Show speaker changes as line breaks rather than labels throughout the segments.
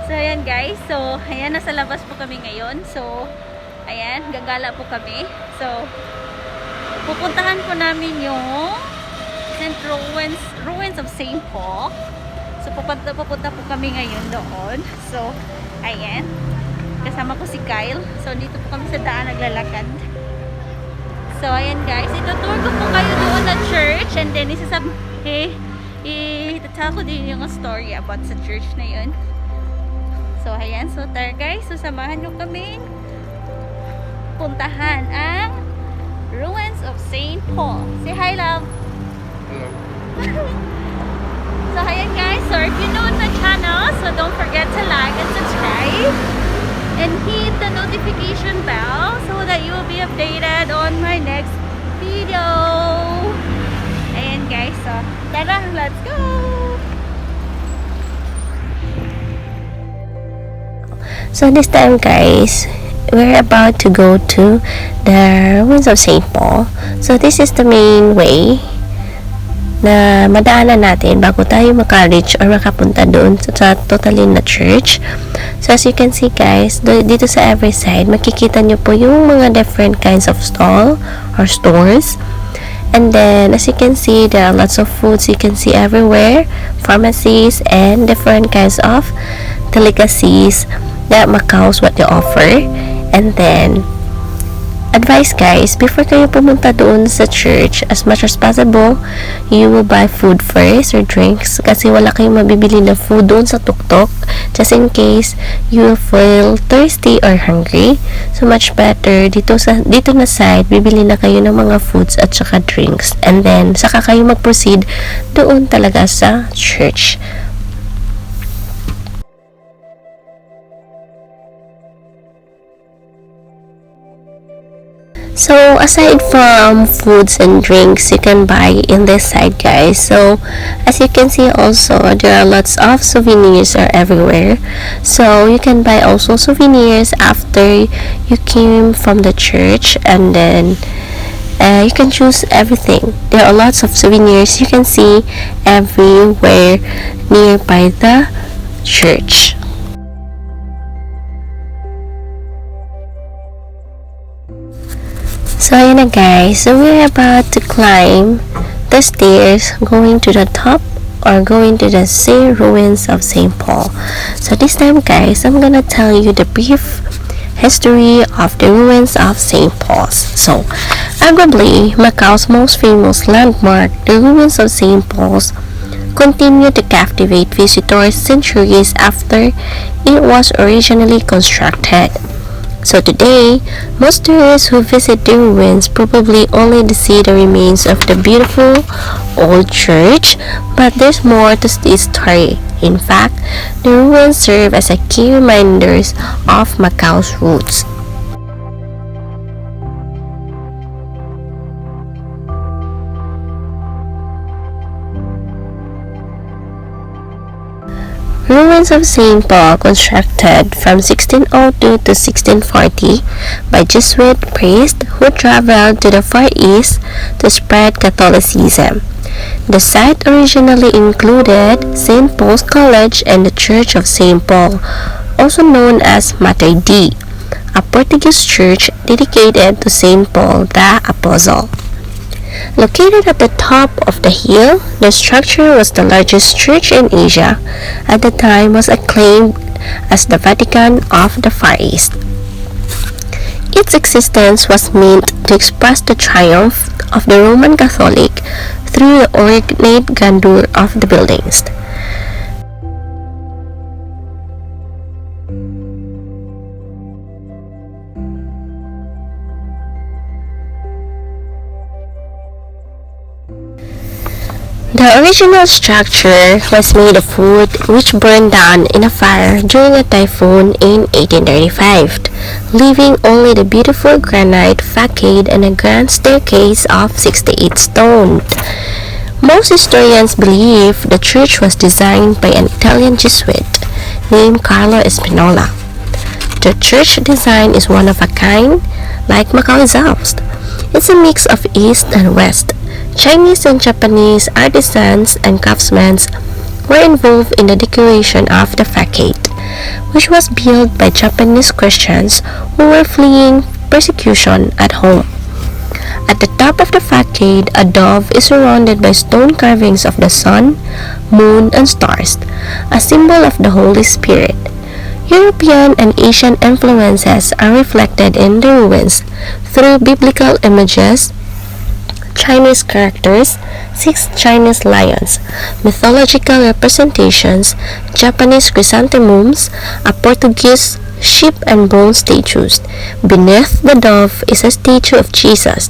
So ayan guys, so ayan, nasa labas po kami ngayon. So ayan, gagala po kami. So pupuntahan po namin yung ruins of St. Paul. So pupunta po kami ngayon doon. So ayan, kasama ko si Kyle. So dito po kami sa daan naglalakad. So ayan guys, itutour ko po kayo doon na church, and then itatell ko din yung story about sa church na yun. So ayan, so tara guys, so samahan nyo kami puntahan ang ruins of St. Paul. Say hi, love.
Hello.
So ayan guys, so if you're new on my channel, so don't forget to like and subscribe and hit the notification bell so that you will be updated on my next video. Ayan guys, so tara, let's go.
So this time guys, we're about to go to the ruins of St. Paul. So this is the main way na madaanan natin bago tayo maka-reach or makapunta doon sa totally na church. So as you can see guys, dito sa every side, makikita nyo po yung mga different kinds of stall or stores. And then as you can see, there are lots of foods you can see everywhere, pharmacies, and different kinds of delicacies that Macau's what they offer. And then advice guys, before kayo pumunta doon sa church, as much as possible, you will buy food first or drinks, kasi wala kayong mabibili na food doon sa tuktok, just in case you will feel thirsty or hungry. So much better dito na side, bibili na kayo ng mga foods at saka drinks, and then saka kayo mag-proceed doon talaga sa church. So aside from foods and drinks you can buy in this side guys, so as you can see also, there are lots of souvenirs are everywhere. So you can buy also souvenirs after you came from the church, and then you can choose everything. There are lots of souvenirs you can see everywhere nearby the church. So ayan na guys, so we're about to climb the stairs going to the top or going to the ruins of St. Paul. So this time guys, I'm gonna tell you the brief history of the ruins of St. Paul's. So arguably Macau's most famous landmark, the ruins of St. Paul's, continue to captivate visitors centuries after it was originally constructed. So today, most tourists who visit the ruins probably only see the remains of the beautiful old church, but there's more to this story. In fact, the ruins serve as a key reminders of Macau's roots. Ruins of St. Paul, constructed from 1602 to 1640 by Jesuit priests who traveled to the Far East to spread Catholicism. The site originally included St. Paul's College and the Church of St. Paul, also known as Mater Dei, a Portuguese church dedicated to St. Paul the Apostle. Located at the top of the hill, the structure was the largest church in Asia. At the time, was acclaimed as the Vatican of the Far East. Its existence was meant to express the triumph of the Roman Catholic through the ornate grandeur of the buildings. The original structure was made of wood which burned down in a fire during a typhoon in 1835, leaving only the beautiful granite facade and a grand staircase of 68 stone. Most historians believe the church was designed by an Italian Jesuit named Carlo Espinola. The church design is one of a kind, like Macau itself. It's a mix of East and West. Chinese and Japanese artisans and craftsmen were involved in the decoration of the facade, which was built by Japanese Christians who were fleeing persecution at home. At the top of the facade, a dove is surrounded by stone carvings of the sun, moon, and stars, a symbol of the Holy Spirit. European and Asian influences are reflected in the ruins through biblical images, Chinese characters, 6 Chinese lions, mythological representations, Japanese chrysanthemums, a Portuguese ship and bronze statues. Beneath the dove is a statue of Jesus,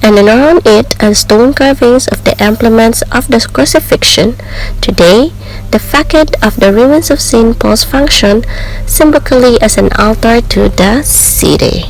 and around it are stone carvings of the implements of the crucifixion. Today, the facade of the ruins of St. Paul's function symbolically as an altar to the city.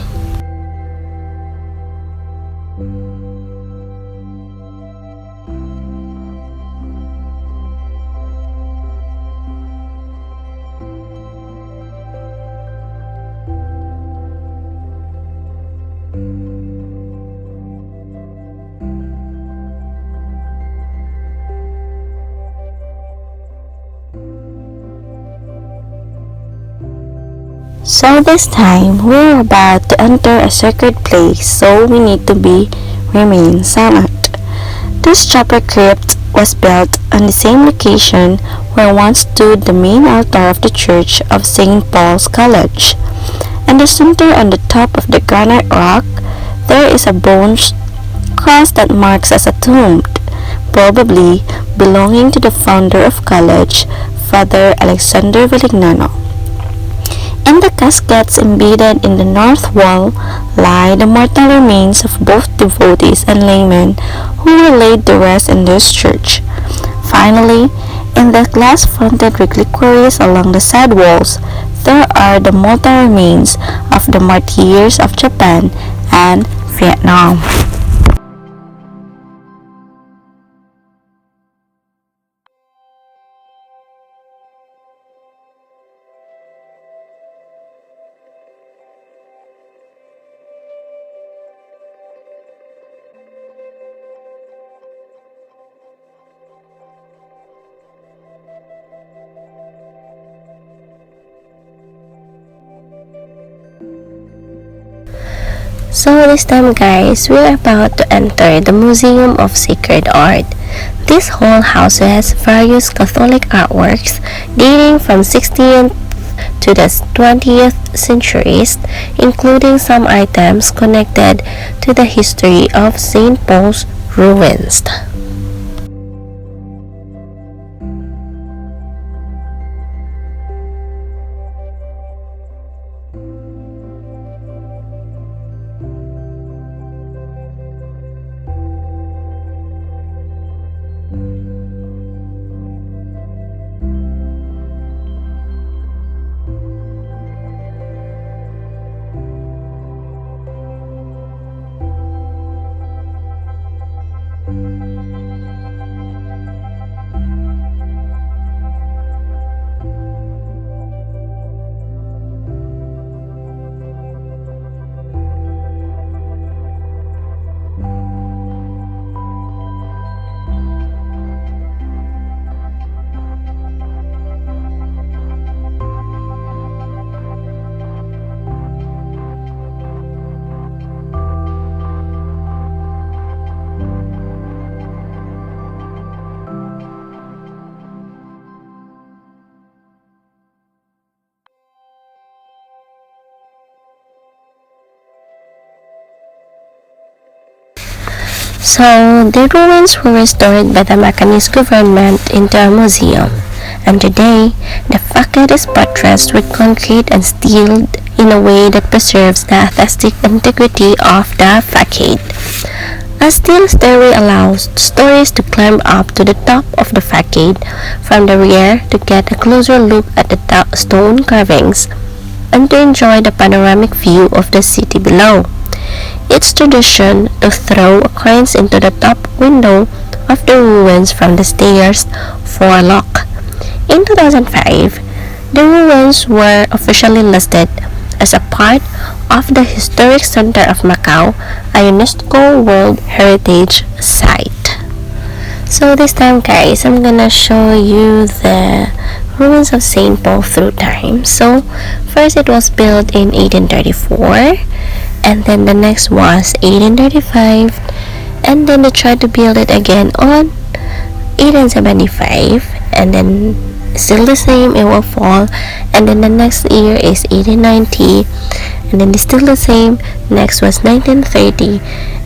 So this time, we're about to enter a sacred place, so we need to remain silent. This chapel crypt was built on the same location where once stood the main altar of the Church of St. Paul's College. In the center on the top of the granite rock, there is a bronze cross that marks as a tomb, probably belonging to the founder of college, Father Alexander Vilignano. In the caskets embedded in the north wall lie the mortal remains of both devotees and laymen who were laid to rest in this church. Finally, in the glass-fronted reliquaries along the side walls, there are the mortal remains of the martyrs of Japan and Vietnam. So this time guys, we're about to enter the Museum of Sacred Art. This hall houses various Catholic artworks dating from 16th to the 20th centuries, including some items connected to the history of St. Paul's ruins. So, the ruins were restored by the Macanese government into a museum, and today, the facade is buttressed with concrete and steel in a way that preserves the aesthetic integrity of the facade. A steel stairway allows tourists to climb up to the top of the facade from the rear to get a closer look at the stone carvings and to enjoy the panoramic view of the city below. It's tradition to throw coins into the top window of the ruins from the stairs for luck. In 2005, the ruins were officially listed as a part of the Historic Center of Macau, a UNESCO World Heritage Site. So this time guys, I'm gonna show you the ruins of St. Paul through time. So first it was built in 1834, and then the next was 1835, and then they tried to build it again on 1875, and then still the same, it will fall, and then the next year is 1890, and then it's still the same. Next was 1930,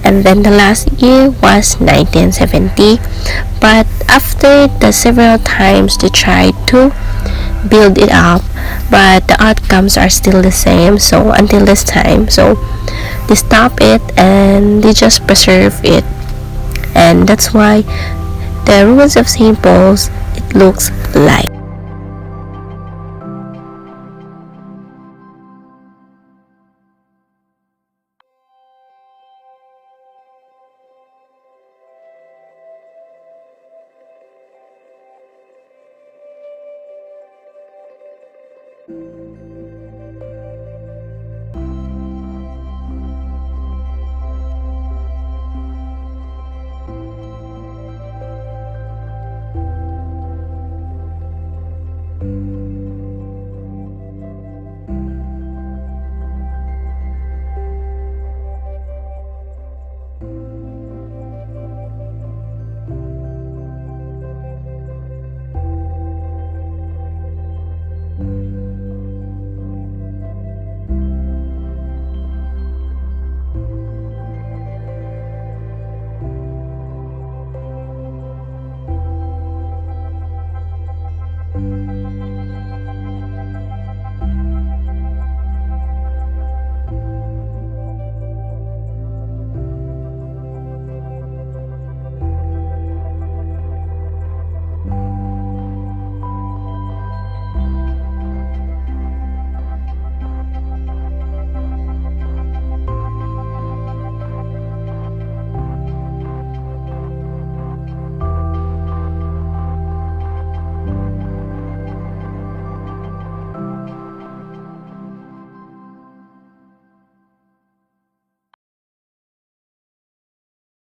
and then the last year was 1970. But after the several times they tried to build it up, but the outcomes are still the same, so until this time, so they stop it and they just preserve it, and that's why the ruins of St. Paul's it looks like.